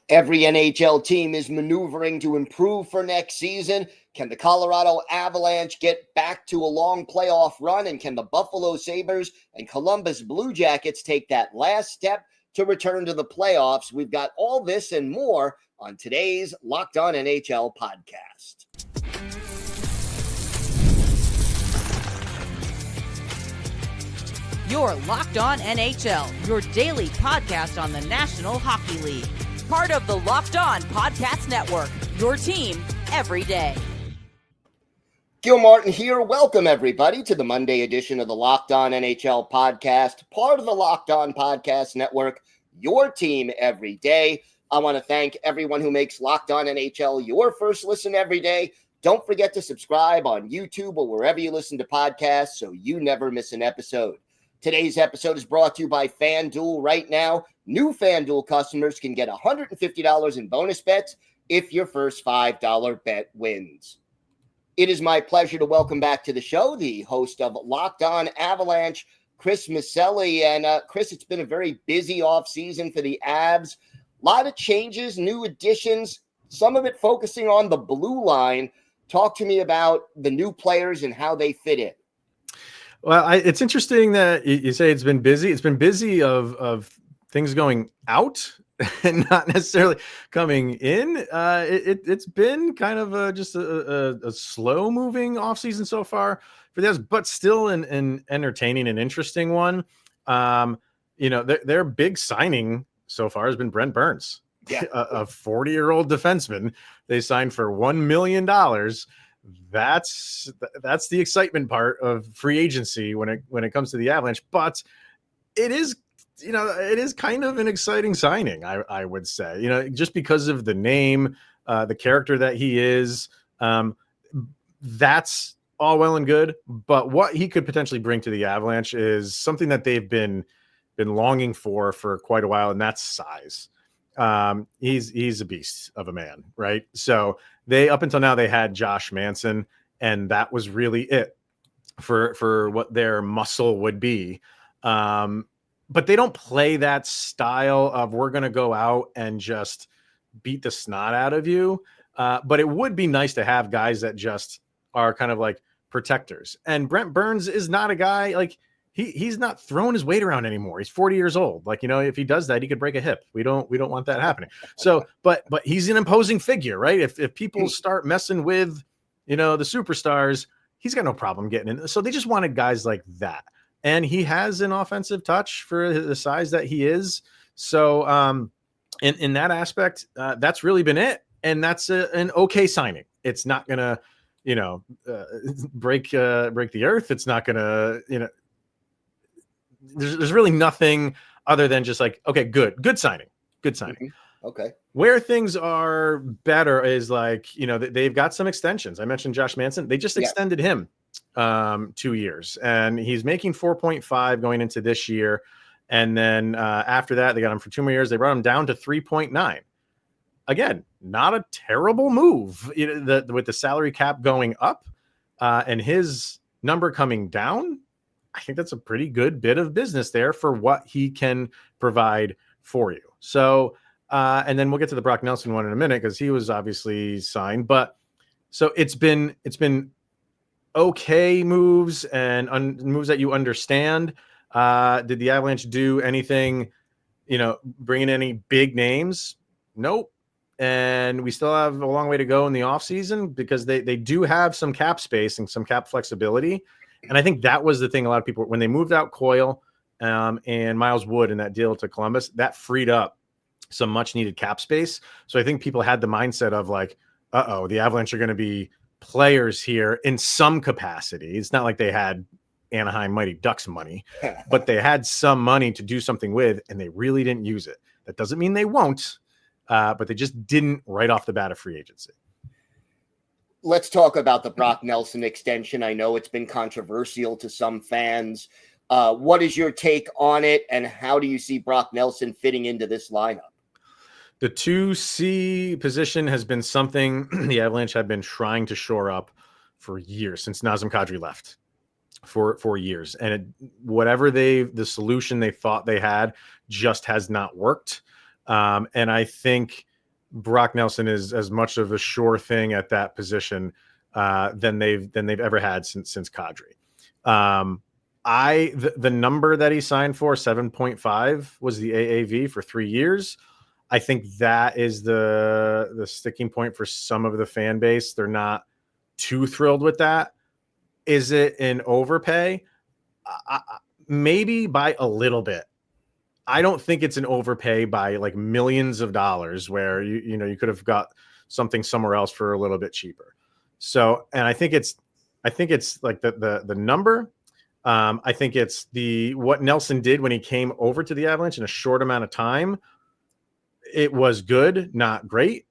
Every NHL team is maneuvering to improve for next season. Can the Colorado Avalanche get back to a long playoff run? And can the Buffalo Sabres and Columbus Blue Jackets take that last step to return to the playoffs? We've got all this and more on today's Locked On NHL podcast. You're Locked On NHL, your daily podcast on the National Hockey League. Part of the Locked On Podcast Network, your team every day. Gil Martin here. Welcome, everybody, to the Monday edition of the Locked On NHL podcast, part of the Locked On Podcast Network, your team every day. I want to thank everyone who makes Locked On NHL your first listen every day. Don't forget to subscribe on YouTube or wherever you listen to podcasts so you never miss an episode. Today's episode is brought to you by FanDuel. Right now, new FanDuel customers can get $150 in bonus bets if your first $5 bet wins. It is my pleasure to welcome back to the show the host of Locked On Avalanche, Chris Micieli. And Chris, it's been a very busy offseason for the Avs. A lot of changes, new additions, some of it focusing on the blue line. Talk to me about the new players and how they fit in. Well, it's interesting that you say it's been busy. It's been busy of things going out and not necessarily coming in. It's been kind of just a slow moving offseason so far for the Avs, but still an entertaining and interesting one. Their big signing so far has been Brent Burns, a 40-year-old defenseman. They signed for $1 million. That's the excitement part of free agency when it comes to the Avalanche, but it is kind of an exciting signing, I would say, just because of the name, the character that he is. That's all well and good, but what he could potentially bring to the Avalanche is something that they've been longing for quite a while, and that's size. He's a beast of a man, right? So up until now they had Josh Manson, and that was really it for what their muscle would be. But they don't play that style of we're going to go out and just beat the snot out of you. But it would be nice to have guys that just are kind of like protectors. And Brent Burns is not a guy like he's not throwing his weight around anymore. He's 40 years old. Like, if he does that, he could break a hip. We don't want that happening. So, but he's an imposing figure, right? If people start messing with, the superstars, he's got no problem getting in. So they just wanted guys like that. And he has an offensive touch for the size that he is. So, in that aspect, that's really been it. And that's an okay signing. It's not going to, break the earth. It's not going to, there's really nothing other than just like, okay, good signing. Mm-hmm. Okay. Where things are better is like, they've got some extensions. I mentioned Josh Manson. They just extended him 2 years, and he's making 4.5 going into this year. And then after that, they got him for 2 more years. They brought him down to 3.9. Again, not a terrible move with the salary cap going up and his number coming down. I think that's a pretty good bit of business there for what he can provide for you. So, and then we'll get to the Brock Nelson one in a minute because he was obviously signed. But so it's been okay moves and moves that you understand. Did the Avalanche do anything, bring in any big names? Nope. And we still have a long way to go in the offseason because they do have some cap space and some cap flexibility. And I think that was the thing a lot of people, when they moved out Coyle and Miles Wood in that deal to Columbus, that freed up some much needed cap space. So I think people had the mindset of like, the Avalanche are going to be players here in some capacity. It's not like they had Anaheim Mighty Ducks money, but they had some money to do something with, and they really didn't use it. That doesn't mean they won't, but they just didn't right off the bat of free agency. Let's talk about the Brock Nelson extension. I know it's been controversial to some fans. What is your take on it, and how do you see Brock Nelson fitting into this lineup? The 2C position has been something the Avalanche have been trying to shore up for years, since Nazem Kadri left for years. And whatever the solution they thought they had just has not worked. And I think Brock Nelson is as much of a sure thing at that position than they've ever had since Kadri. The number that he signed for, 7.5, was the AAV for 3 years. I think that is the sticking point for some of the fan base. They're not too thrilled with that. Is it an overpay? Maybe by a little bit. I don't think it's an overpay by like millions of dollars where you could have got something somewhere else for a little bit cheaper. So, and I think it's like the number. I think it's what Nelson did when he came over to the Avalanche in a short amount of time. It was good, not great.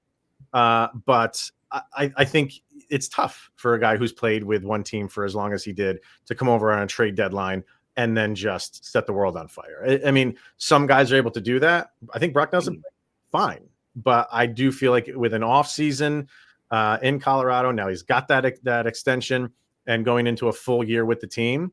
But I think it's tough for a guy who's played with one team for as long as he did to come over on a trade deadline and then just set the world on fire. I mean, some guys are able to do that. I think Brock Nelson, fine. But I do feel like with an offseason in Colorado, now he's got that extension and going into a full year with the team,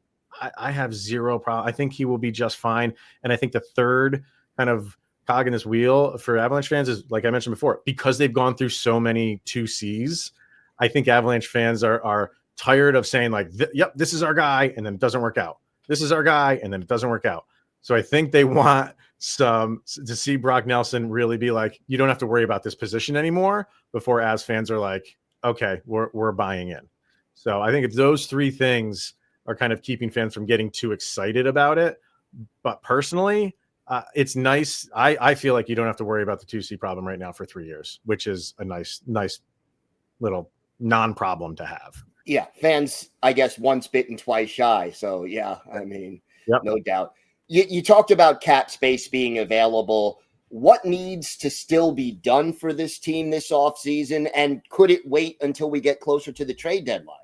I have zero problem. I think he will be just fine. And I think the third kind of cog in this wheel for Avalanche fans is, like I mentioned before, because they've gone through so many 2Cs. I think Avalanche fans are tired of saying like, yep, this is our guy, and then it doesn't work out. This is our guy, and then it doesn't work out. So I think they want to see Brock Nelson really be like, you don't have to worry about this position anymore, before Avs fans are like, okay, we're buying in. So I think it's those three things are kind of keeping fans from getting too excited about it. But personally, it's nice. I feel like you don't have to worry about the 2C problem right now for 3 years, which is a nice little non-problem to have. Yeah, fans, I guess, once bitten, twice shy. So, yeah, I mean, Yep. No doubt. You talked about cap space being available. What needs to still be done for this team this offseason, and could it wait until we get closer to the trade deadline?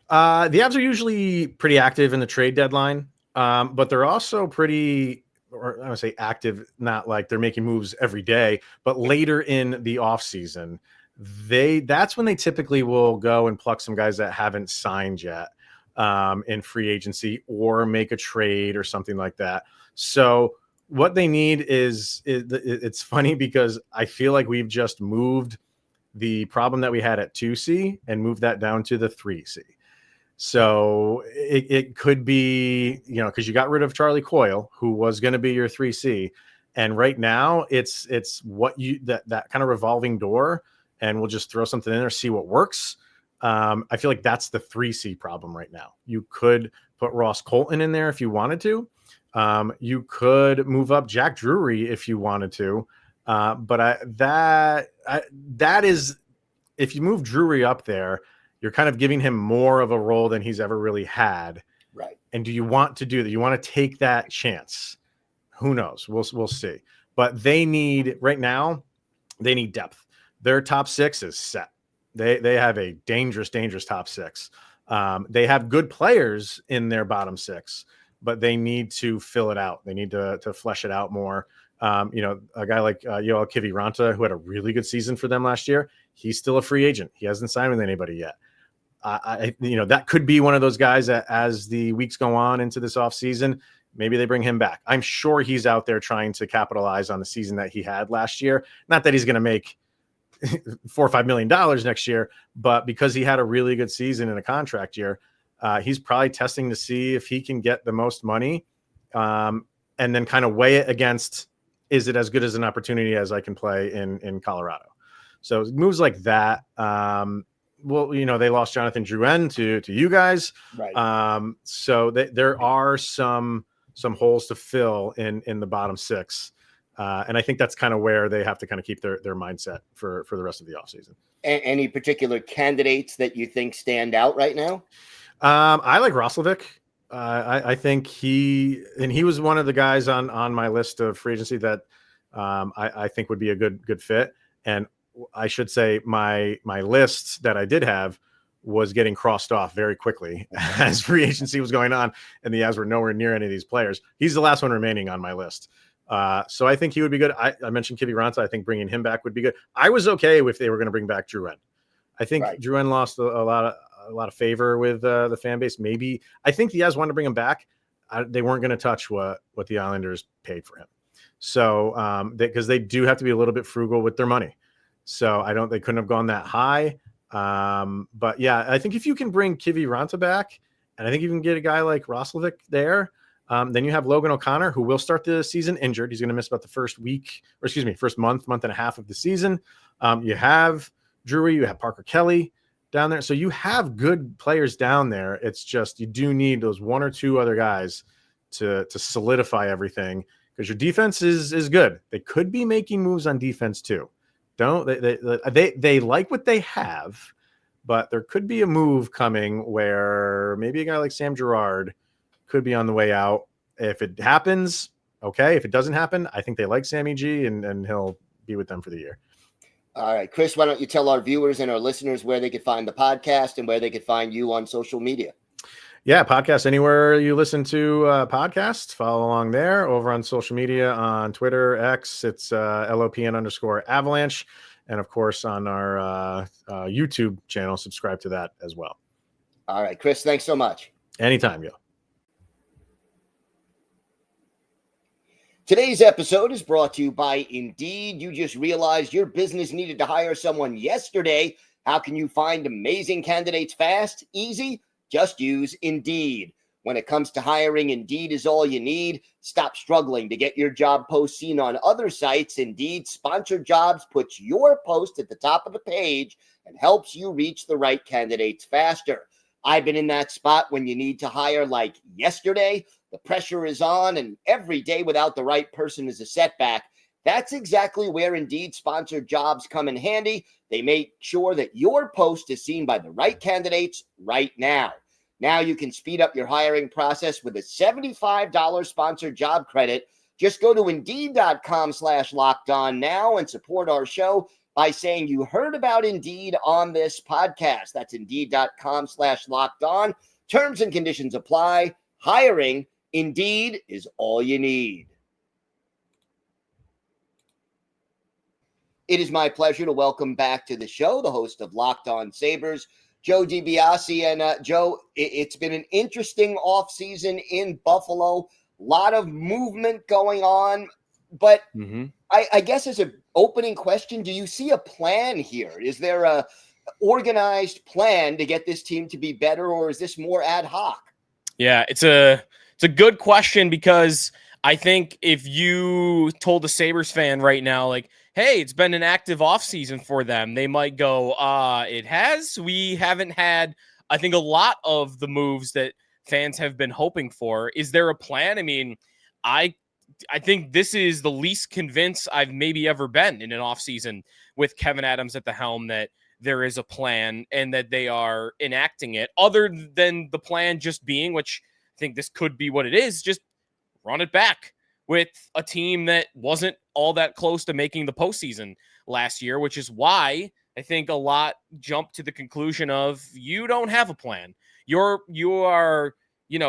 The Avs are usually pretty active in the trade deadline, but they're also pretty, or I would say active, not like they're making moves every day, but later in the offseason, that's when they typically will go and pluck some guys that haven't signed yet in free agency, or make a trade or something like that. So what they need is it's funny because I feel like we've just moved the problem that we had at 2C and moved that down to the 3C. So it could be, because you got rid of Charlie Coyle, who was going to be your 3C. And right now it's what that kind of revolving door, and we'll just throw something in there, see what works. I feel like that's the 3C problem right now. You could put Ross Colton in there if you wanted to. You could move up Jack Drury if you wanted to. But that is, if you move Drury up there, you're kind of giving him more of a role than he's ever really had. Right. And do you want to do that? You want to take that chance? Who knows? We'll see. But right now, they need depth. Their top six is set. They have a dangerous top six. They have good players in their bottom six, but they need to fill it out. They need to flesh it out more. A guy like Yoel Kiviranta, who had a really good season for them last year, he's still a free agent. He hasn't signed with anybody yet. That could be one of those guys that, as the weeks go on into this offseason, maybe they bring him back. I'm sure he's out there trying to capitalize on the season that he had last year. Not that he's going to make $4 or $5 million next year, but because he had a really good season in a contract year, he's probably testing to see if he can get the most money, and then kind of weigh it against, is it as good as an opportunity as I can play in Colorado? So moves like that. They lost Jonathan Drouin to you guys. Right. So there are some holes to fill in the bottom six. And I think that's kind of where they have to kind of keep their mindset for the rest of the offseason. Any particular candidates that you think stand out right now? I like Roslovic. I think he was one of the guys on my list of free agency that I think would be a good fit. And I should say my list that I did have was getting crossed off very quickly as free agency was going on, and the Avs were nowhere near any of these players. He's the last one remaining on my list. So I think he would be good. I mentioned Kiviranta. I think bringing him back would be good. I was okay if they were going to bring back Drouin. I think Drouin lost a lot of favor with the fan base. Maybe I think the Avs wanted to bring him back. They weren't going to touch what the Islanders paid for him. So because they do have to be a little bit frugal with their money. So they couldn't have gone that high. But yeah, I think if you can bring Kiviranta back, and I think you can get a guy like Roslovic there, then you have Logan O'Connor, who will start the season injured. He's going to miss about the first month and a half of the season. You have Drury, you have Parker Kelly down there. So you have good players down there. It's just you do need those one or two other guys to solidify everything, because your defense is good. They could be making moves on defense too. They like what they have, but there could be a move coming where maybe a guy like Sam Girard could be on the way out. If it happens, okay. If it doesn't happen, I think they like Sammy G, and he'll be with them for the year. All right, Chris, why don't you tell our viewers and our listeners where they could find the podcast and where they could find you on social media? Yeah, podcast anywhere you listen to podcasts. Follow along there. Over on social media, on Twitter, X, it's LOPN_Avalanche. And of course, on our YouTube channel, subscribe to that as well. All right, Chris, thanks so much. Anytime, yo. Today's episode is brought to you by Indeed. You just realized your business needed to hire someone yesterday. How can you find amazing candidates fast? Easy. Just use Indeed. When it comes to hiring, Indeed is all you need. Stop struggling to get your job post seen on other sites. Indeed Sponsored Jobs puts your post at the top of the page and helps you reach the right candidates faster. I've been in that spot when you need to hire like yesterday. The pressure is on, and every day without the right person is a setback. That's exactly where Indeed Sponsored Jobs come in handy. They make sure that your post is seen by the right candidates right now. Now you can speed up your hiring process with a $75 sponsored job credit. Just go to Indeed.com/lockedon now and support our show by saying you heard about Indeed on this podcast. That's Indeed.com/lockedon. Terms and conditions apply. Hiring, Indeed is all you need. It is my pleasure to welcome back to the show the host of Locked On Sabres, Joe DiBiase. And Joe, it's been an interesting offseason in Buffalo. A lot of movement going on. But I guess as an opening question, do you see a plan here? Is there a organized plan to get this team to be better, or is this more ad hoc? Yeah, it's a good question, because I think if you told a Sabres fan right now, like, hey, it's been an active offseason for them, they might go, it has. We haven't had, I think, a lot of the moves that fans have been hoping for. Is there a plan? I mean, I think this is the least convinced I've maybe ever been in an offseason with Kevin Adams at the helm that there is a plan and that they are enacting it, other than the plan just being, which I think this could be what it is, just run it back with a team that wasn't all that close to making the postseason last year, which is why I think a lot jumped to the conclusion of you don't have a plan. You are,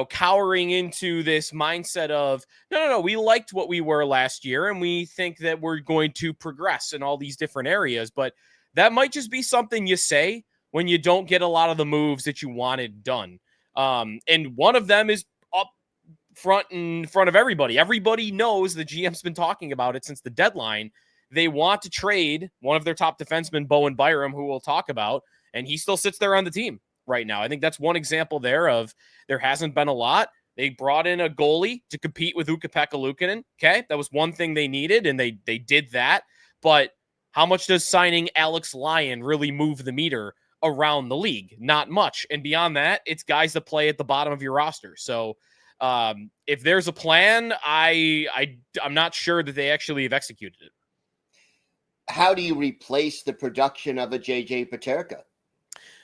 cowering into this mindset of, no, we liked what we were last year and we think that we're going to progress in all these different areas. But that might just be something you say when you don't get a lot of the moves that you wanted done. And one of them is up front in front of everybody. Everybody knows the GM's been talking about it since the deadline. They want to trade one of their top defensemen, Bowen Byram, who we'll talk about, and he still sits there on the team right now. I think that's one example there of there hasn't been a lot. They brought in a goalie to compete with Ukko-Pekka Luukkonen. Okay, that was one thing they needed, and they did that. But how much does signing Alex Lyon really move the meter around the league? Not much. And beyond that, it's guys that play at the bottom of your roster. So if there's a plan, I'm not sure that they actually have executed it. How do you replace the production of a JJ Peterka?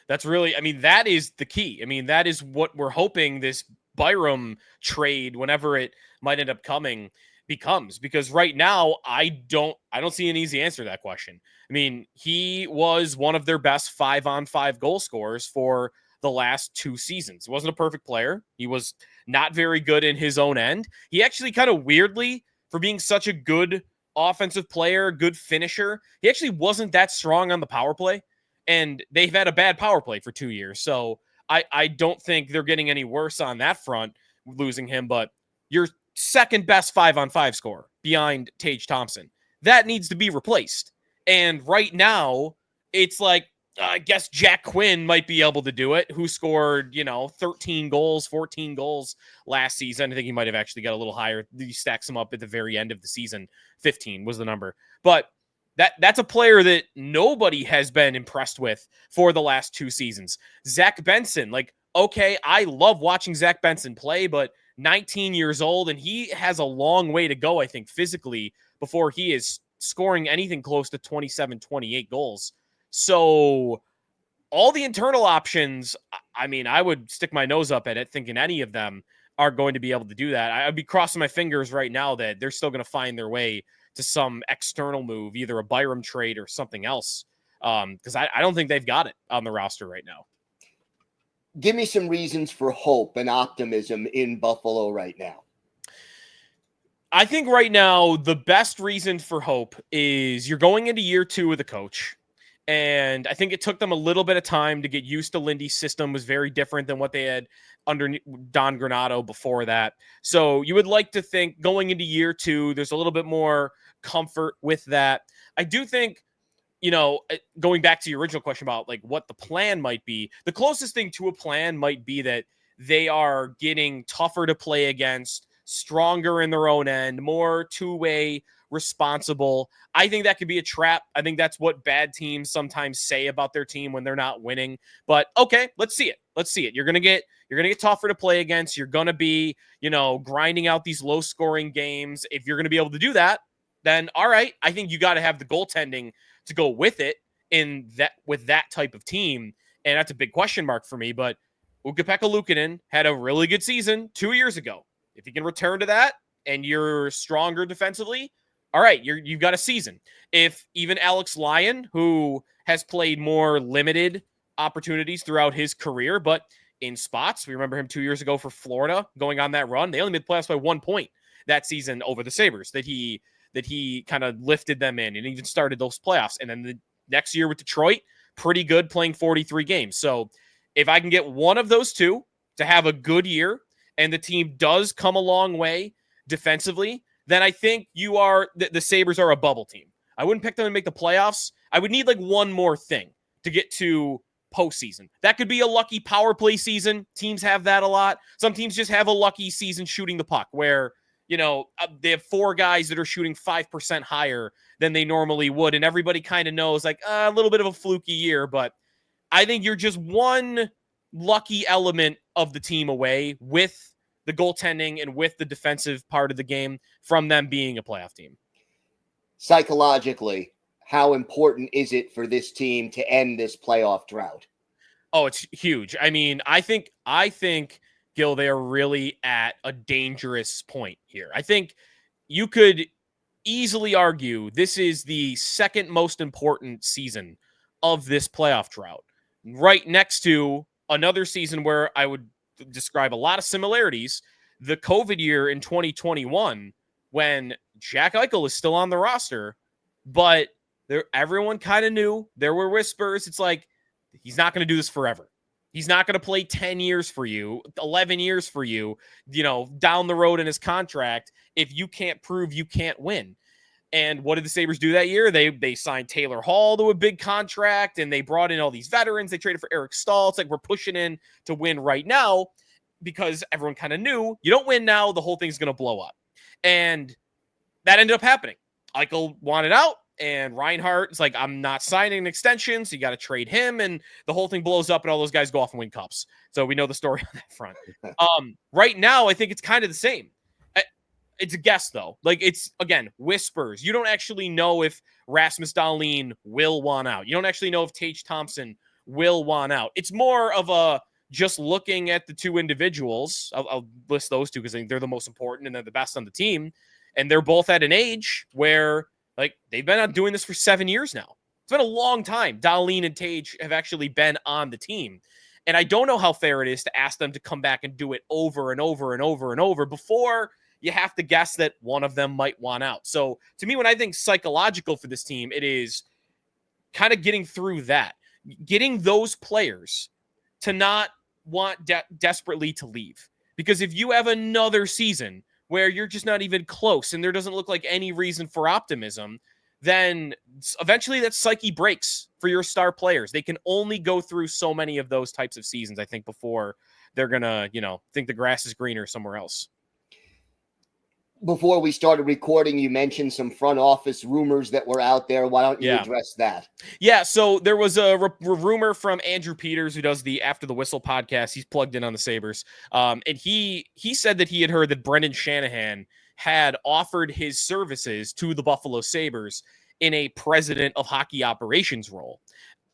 That's really, that is the key. That is what we're hoping this Byram trade, whenever it might end up coming, becomes, because right now I don't see an easy answer to that question. He was one of their best 5-on-5 goal scorers for the last 2 seasons. He wasn't a perfect player. He was not very good in his own end. He actually kind of weirdly, for being such a good offensive player, good finisher, he actually wasn't that strong on the power play, and they've had a bad power play for 2 years. So I don't think they're getting any worse on that front, losing him, but you're second best 5-on-5 scorer behind Tage Thompson. That needs to be replaced. And right now, it's like, I guess Jack Quinn might be able to do it, who scored, 13 goals, 14 goals last season. I think he might have actually got a little higher. He stacks him up at the very end of the season. 15 was the number. But that's a player that nobody has been impressed with for the last 2 seasons. Zach Benson, okay, I love watching Zach Benson play, but 19 years old, and he has a long way to go, I think, physically, before he is scoring anything close to 27, 28 goals. So all the internal options, I mean, I would stick my nose up at it, thinking any of them are going to be able to do that. I'd be crossing my fingers right now that they're still going to find their way to some external move, either a Byram trade or something else, because I don't think they've got it on the roster right now. Give me some reasons for hope and optimism in Buffalo right now. I think right now the best reason for hope is you're going into year 2 with a coach. And I think it took them a little bit of time to get used to Lindy's system. Was very different than what they had under Don Granato before that. So you would like to think going into year 2, there's a little bit more comfort with that. I do think, going back to your original question about what the plan might be, the closest thing to a plan might be that they are getting tougher to play against, stronger in their own end, more two-way, responsible. I think that could be a trap. I think that's what bad teams sometimes say about their team when they're not winning. But okay, let's see it. You're gonna get tougher to play against. You're gonna be, grinding out these low-scoring games. If you're gonna be able to do that, then all right. I think you got to have the goaltending to go with it with that type of team, and that's a big question mark for me. But Ukko-Pekka Luukkonen had a really good season 2 years ago. If you can return to that and you're stronger defensively, all right, you've got a season. If even Alex Lyon, who has played more limited opportunities throughout his career, but in spots, we remember him 2 years ago for Florida going on that run. They only made the playoffs by 1 point that season over the Sabres that he kind of lifted them in and even started those playoffs. And then the next year with Detroit, pretty good, playing 43 games. So if I can get one of those two to have a good year and the team does come a long way defensively, then I think the Sabres are a bubble team. I wouldn't pick them to make the playoffs. I would need one more thing to get to postseason. That could be a lucky power play season. Teams have that a lot. Some teams just have a lucky season shooting the puck where, they have 4 guys that are shooting 5% higher than they normally would. And everybody kind of knows a little bit of a fluky year, but I think you're just one lucky element of the team away with the goaltending and with the defensive part of the game from them being a playoff team. Psychologically, how important is it for this team to end this playoff drought? Oh, it's huge. I mean, I think Gil, they are really at a dangerous point here. I think you could easily argue this is the second most important season of this playoff drought, right next to another season where I would describe a lot of similarities. The COVID year in 2021, when Jack Eichel is still on the roster, but everyone kind of knew. There were whispers. It's he's not going to do this forever. He's not going to play 10 years for you, 11 years for you, down the road in his contract. If you can't prove you can't win. And what did the Sabres do that year? They signed Taylor Hall to a big contract, and they brought in all these veterans. They traded for Eric Staal. It's we're pushing in to win right now because everyone kind of knew you don't win now, the whole thing's going to blow up. And that ended up happening. Eichel wanted out, and Reinhart is I'm not signing an extension, so you got to trade him, and the whole thing blows up, and all those guys go off and win cups. So we know the story on that front. Right now, I think it's kind of the same. It's a guess, though. It's, again, whispers. You don't actually know if Rasmus Dahlin will want out. You don't actually know if Tage Thompson will want out. It's more of a just looking at the two individuals. I'll list those two because I think they're the most important and they're the best on the team. And they're both at an age where, they've been out doing this for 7 years now. It's been a long time. Dahlin and Tage have actually been on the team. And I don't know how fair it is to ask them to come back and do it over and over and over and over before you have to guess that one of them might want out. So to me, when I think psychological for this team, it is kind of getting through that, getting those players to not want desperately to leave. Because if you have another season where you're just not even close and there doesn't look like any reason for optimism, then eventually that psyche breaks for your star players. They can only go through so many of those types of seasons, I think, before they're going to, think the grass is greener somewhere else. Before we started recording, you mentioned some front office rumors that were out there. Why don't you address that? Yeah, so there was a rumor from Andrew Peters, who does the After the Whistle podcast. He's plugged in on the Sabres. And he said that he had heard that Brendan Shanahan had offered his services to the Buffalo Sabres in a president of hockey operations role.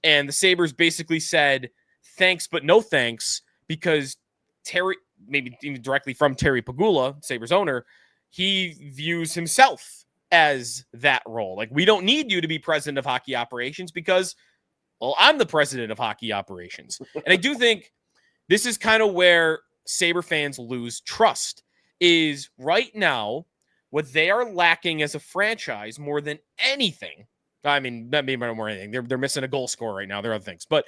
And the Sabres basically said, thanks, but no thanks, because Terry, maybe even directly from Terry Pegula, Sabres owner, he views himself as that role. Like, we don't need you to be president of hockey operations because, well, I'm the president of hockey operations. And I do think this is kind of where Sabre fans lose trust, is right now what they are lacking as a franchise more than anything. I mean, not maybe more than anything. They're missing a goal scorer right now. There are other things, but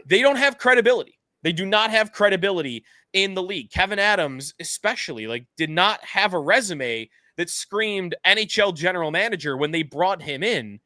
they don't have credibility. They do not have credibility in the league. Kevin Adams, especially, did not have a resume that screamed NHL general manager when they brought him in.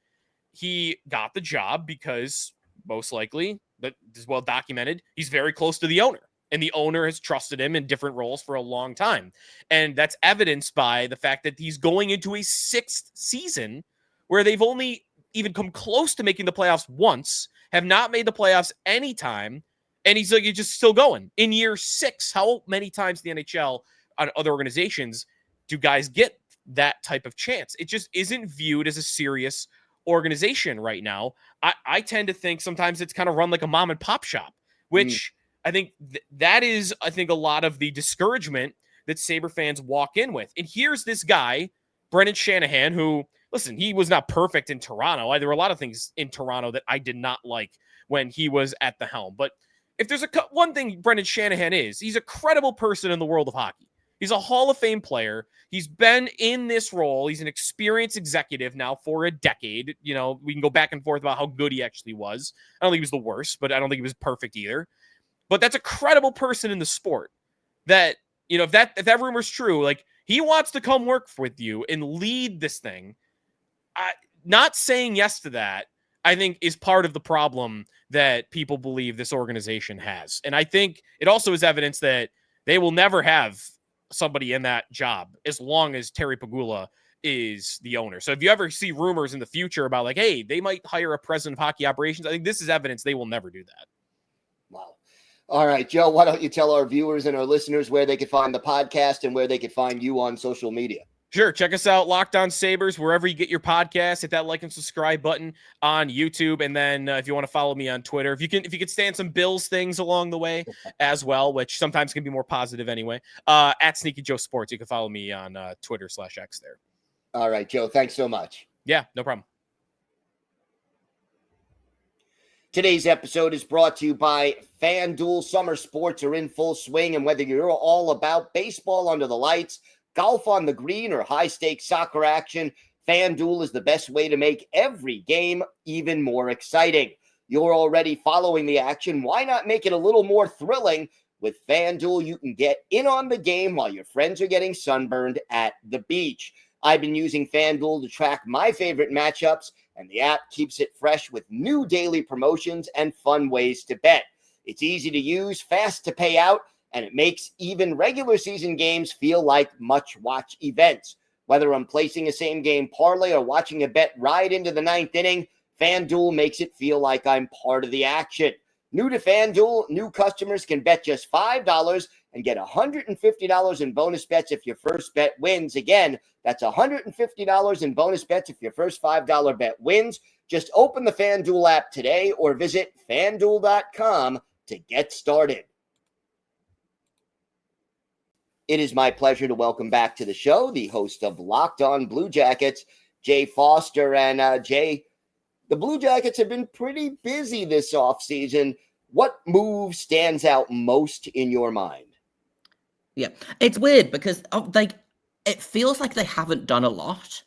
He got the job because, most likely, that is well documented, he's very close to the owner, and the owner has trusted him in different roles for a long time. And that's evidenced by the fact that he's going into a 6th season where they've only even come close to making the playoffs once, have not made the playoffs anytime. And he's just still going. In year 6, how many times in the NHL on other organizations do guys get that type of chance? It just isn't viewed as a serious organization right now. I tend to think sometimes it's kind of run like a mom and pop shop, which I think that is, a lot of the discouragement that Sabre fans walk in with. And here's this guy, Brendan Shanahan, who, listen, he was not perfect in Toronto. There were a lot of things in Toronto that I did not like when he was at the helm. But if there's one thing Brendan Shanahan is, he's a credible person in the world of hockey. He's a Hall of Fame player. He's been in this role. He's an experienced executive now for a decade. We can go back and forth about how good he actually was. I don't think he was the worst, but I don't think he was perfect either. But that's a credible person in the sport that, if that rumor's true, he wants to come work with you and lead this thing. Not saying yes to that, I think, is part of the problem that people believe this organization has. And I think it also is evidence that they will never have somebody in that job as long as Terry Pegula is the owner. So if you ever see rumors in the future about hey, they might hire a president of hockey operations, I think this is evidence they will never do that. Wow. All right, Joe, why don't you tell our viewers and our listeners where they could find the podcast and where they could find you on social media? Sure. Check us out, Locked On Sabres, wherever you get your podcast. Hit that like and subscribe button on YouTube. And then if you want to follow me on Twitter, if you could stand some Bills things along the way as well, which sometimes can be more positive anyway, at Sneaky Joe Sports. You can follow me on Twitter/X there. All right, Joe. Thanks so much. Yeah, no problem. Today's episode is brought to you by FanDuel. Summer sports are in full swing, and whether you're all about baseball under the lights, golf on the green, or high-stakes soccer action, FanDuel is the best way to make every game even more exciting. You're already following the action. Why not make it a little more thrilling? With FanDuel, you can get in on the game while your friends are getting sunburned at the beach. I've been using FanDuel to track my favorite matchups, and the app keeps it fresh with new daily promotions and fun ways to bet. It's easy to use, fast to pay out, and it makes even regular season games feel like must-watch events. Whether I'm placing a same-game parlay or watching a bet ride into the 9th inning, FanDuel makes it feel like I'm part of the action. New to FanDuel, new customers can bet just $5 and get $150 in bonus bets if your first bet wins. Again, that's $150 in bonus bets if your first $5 bet wins. Just open the FanDuel app today or visit FanDuel.com to get started. It is my pleasure to welcome back to the show the host of Locked On Blue Jackets, Jay Forster. And Jay, the Blue Jackets have been pretty busy this offseason. What move stands out most in your mind? Yeah, it's weird because it feels like they haven't done a lot.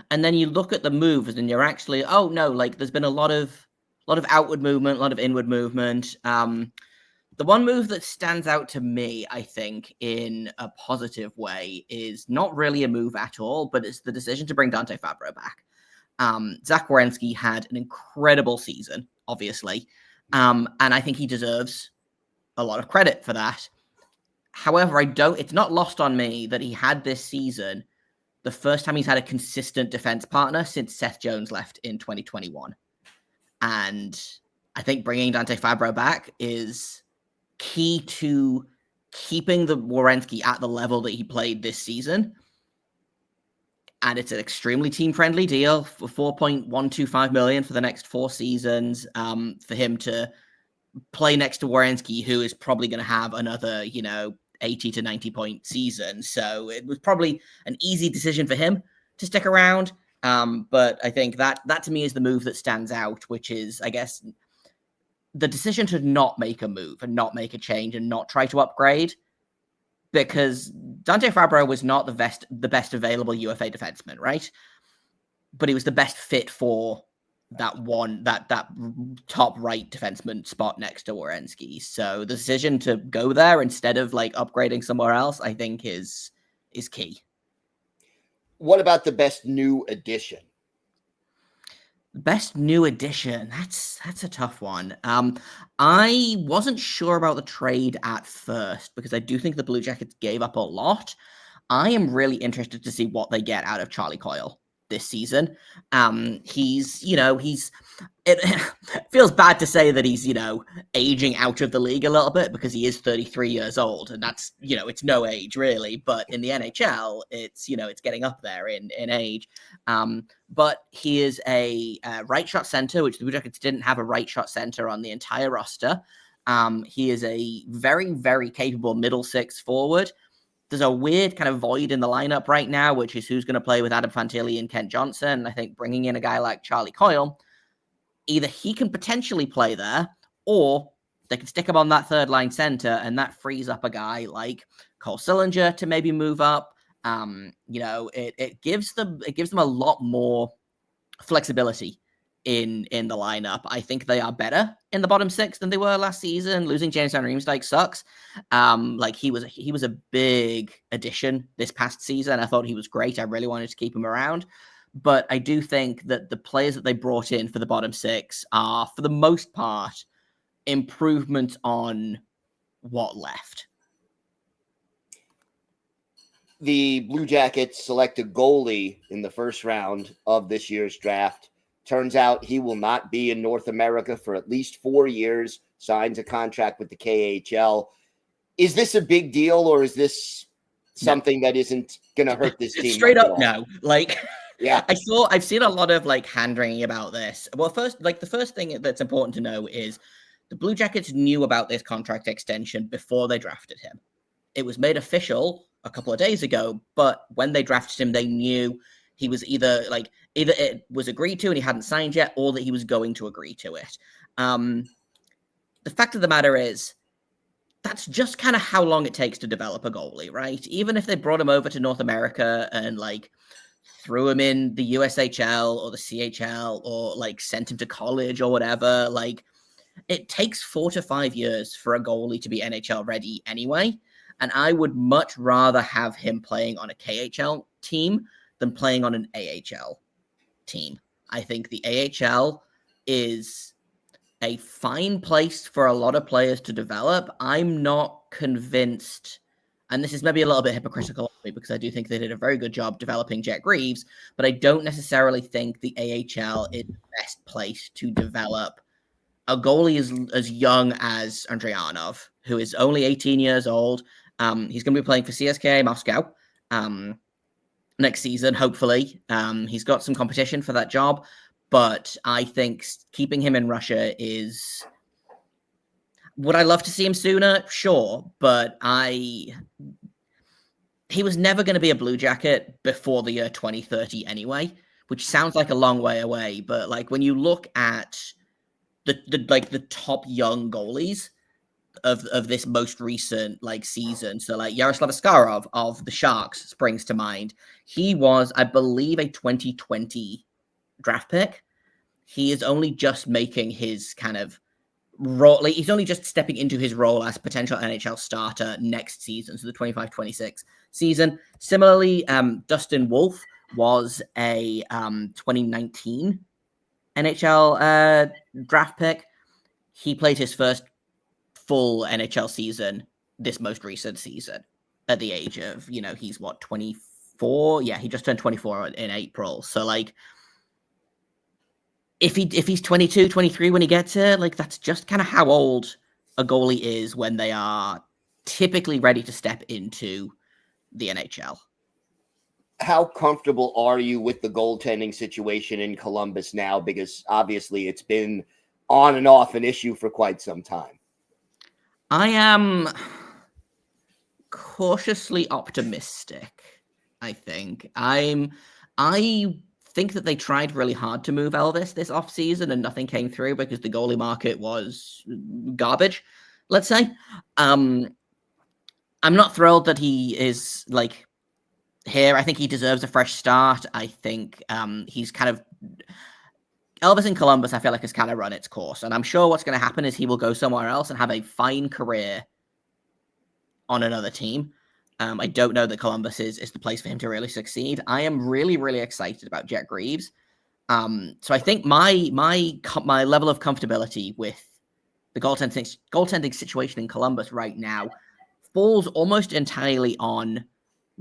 And then you look at the moves and you're actually, there's been a lot of outward movement, a lot of inward movement. The one move that stands out to me, I think, in a positive way is not really a move at all, but it's the decision to bring Dante Fabro back. Zach Werenski had an incredible season, obviously, and I think he deserves a lot of credit for that. However, it's not lost on me that he had this season the first time he's had a consistent defense partner since Seth Jones left in 2021. And I think bringing Dante Fabro back is key to keeping the Werenski at the level that he played this season. And it's an extremely team-friendly deal for $4.125 million for the next 4 seasons, for him to play next to Werenski, who is probably going to have another, 80 to 90 point season. So it was probably an easy decision for him to stick around. But I think that to me is the move that stands out, which is, I guess, the decision to not make a move and not make a change and not try to upgrade, because Dante Fabro was not the best available UFA defenseman, right? But he was the best fit for that top right defenseman spot next to Werenski. So the decision to go there instead of upgrading somewhere else, I think is key. What about the best new addition? Best new addition. That's a tough one. I wasn't sure about the trade at first because I do think the Blue Jackets gave up a lot. I am really interested to see what they get out of Charlie Coyle this season. It feels bad to say that he's, aging out of the league a little bit because he is 33 years old, and that's, it's no age really, but in the NHL, it's getting up there in age. But he is a right shot center, which the Blue Jackets didn't have a right shot center on the entire roster. He is a very, very capable middle six forward. There's a weird kind of void in the lineup right now, which is who's going to play with Adam Fantilli and Kent Johnson. I think bringing in a guy like Charlie Coyle, either he can potentially play there, or they can stick him on that third line center, and that frees up a guy like Cole Sillinger to maybe move up. It gives them a lot more flexibility in the lineup. I think they are better in the bottom 6 than they were last season. Losing James Van Riemsdyk sucks. He was a big addition this past season. I thought he was great. I really wanted to keep him around. But I do think that the players that they brought in for the bottom 6 are, for the most part, improvements on what left. The Blue Jackets select a goalie in the first round of this year's draft. Turns out he will not be in North America for at least 4 years, signs a contract with the KHL. Is this a big deal, or is this something that isn't going to hurt this team? Straight up, no. Yeah, I've seen a lot of hand-wringing about this. Well, first, the first thing that's important to know is the Blue Jackets knew about this contract extension before they drafted him. It was made official a couple of days ago, but when they drafted him, they knew he was either it was agreed to and he hadn't signed yet, or that he was going to agree to it. The fact of the matter is, that's just kind of how long it takes to develop a goalie, right? Even if they brought him over to North America and threw him in the USHL or the CHL or sent him to college or whatever, it takes 4 to 5 years for a goalie to be NHL ready anyway. And I would much rather have him playing on a KHL team than playing on an AHL team. I think the AHL is a fine place for a lot of players to develop. I'm not convinced, and this is maybe a little bit hypocritical because I do think they did a very good job developing Jet Greaves, but I don't necessarily think the AHL is the best place to develop a goalie as young as Andrianov, who is only 18 years old. He's going to be playing for CSKA Moscow next season, hopefully. He's got some competition for that job, but I think keeping him in Russia is... Would I love to see him sooner? Sure, but he was never going to be a Blue Jacket before the year 2030 anyway, which sounds like a long way away, but when you look at the top young goalies of this most recent season. So Yaroslav Askarov of the Sharks springs to mind. He was, I believe, a 2020 draft pick. He is only just making his kind of role. Like, he's only just stepping into his role as potential NHL starter next season, so the 25-26 season. Similarly, Dustin Wolf was a 2019 NHL draft pick. He played his first full NHL season this most recent season at the age of, he's what, 24? Yeah, he just turned 24 in April. So, like, if he's 22, 23 when he gets here, like, that's just kind of how old a goalie is when they are typically ready to step into the NHL. How comfortable are you with the goaltending situation in Columbus now? Because obviously it's been on and off an issue for quite some time. I am cautiously optimistic, I think. I think that they tried really hard to move Elvis this offseason and nothing came through because the goalie market was garbage, let's say. I'm not thrilled that he is, like, here. I think he deserves a fresh start. I think he's kind of... Elvis in Columbus, I feel like, has kind of run its course. And I'm sure what's going to happen is he will go somewhere else and have a fine career on another team. I don't know that Columbus is the place for him to really succeed. I am really, really excited about Jet Greaves. So I think my level of comfortability with the goaltending situation in Columbus right now falls almost entirely on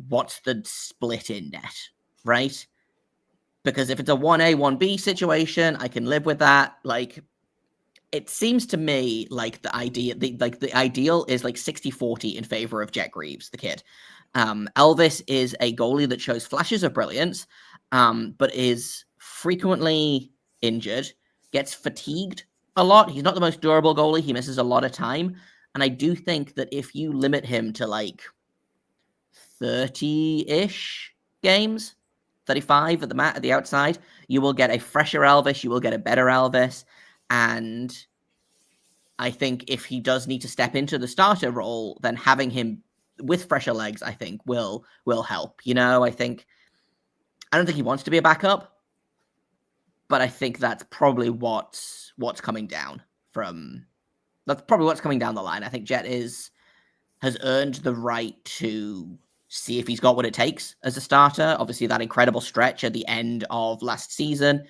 what's the split in net, right? Because if it's a 1A, 1B situation, I can live with that. Like, it seems to me like the ideal is like 60-40 in favor of Jet Greaves, the kid. Elvis is a goalie that shows flashes of brilliance, but is frequently injured, gets fatigued a lot. He's not the most durable goalie. He misses a lot of time. And I do think that if you limit him to like 30-ish games, 35 at the outside, you will get a fresher Elvis, you will get a better Elvis. And I think if he does need to step into the starter role, then having him with fresher legs, I think, will help. I don't think he wants to be a backup, but I think that's probably what's coming down the line. I think Jet has earned the right to see if he's got what it takes as a starter. Obviously, that incredible stretch at the end of last season,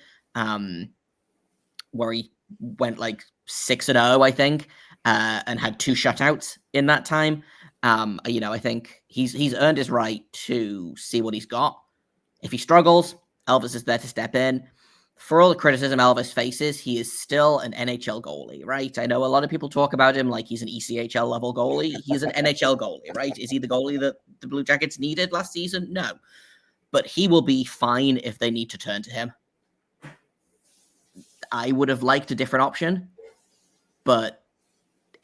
where he went like 6-0, I think, and had 2 shutouts in that time. I think he's earned his right to see what he's got. If he struggles, Elvis is there to step in. For all the criticism Elvis faces, he is still an NHL goalie, right? I know a lot of people talk about him like he's an ECHL level goalie. He's an NHL goalie, right? Is he the goalie that the Blue Jackets needed last season? No. But he will be fine if they need to turn to him. I would have liked a different option, but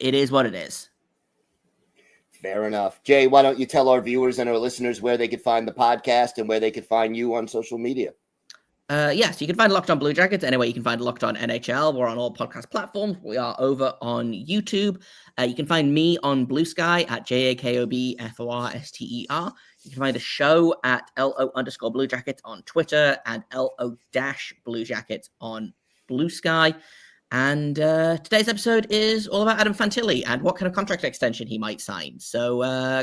it is what it is. Fair enough. Jay, why don't you tell our viewers and our listeners where they could find the podcast and where they could find you on social media? Yes, you can find Locked On Blue Jackets anyway. You can find Locked On NHL. We're on all podcast platforms. We are over on YouTube. You can find me on Blue Sky at JAKOBFORSTER. You can find the show at LO_Blue Jackets on Twitter and LO-Blue Jackets on Blue Sky. And today's episode is all about Adam Fantilli and what kind of contract extension he might sign. So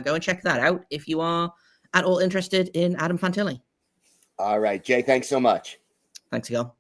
go and check that out if you are at all interested in Adam Fantilli. All right, Jay, thanks so much. Thanks, Gil.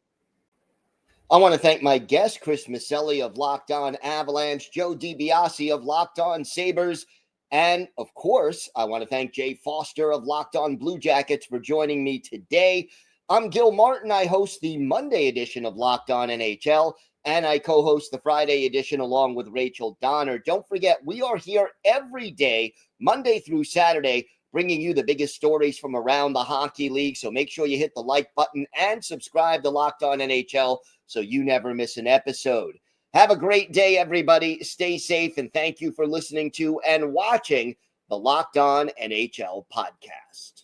I want to thank my guest, Chris Micieli of Locked On Avalanche, Joe DiBiase of Locked On Sabres, and, of course, I want to thank Jay Forster of Locked On Blue Jackets for joining me today. I'm Gil Martin. I host the Monday edition of Locked On NHL, and I co-host the Friday edition along with Rachel Donner. Don't forget, we are here every day, Monday through Saturday, bringing you the biggest stories from around the hockey league. So make sure you hit the like button and subscribe to Locked On NHL so you never miss an episode. Have a great day, everybody. Stay safe, and thank you for listening to and watching the Locked On NHL podcast.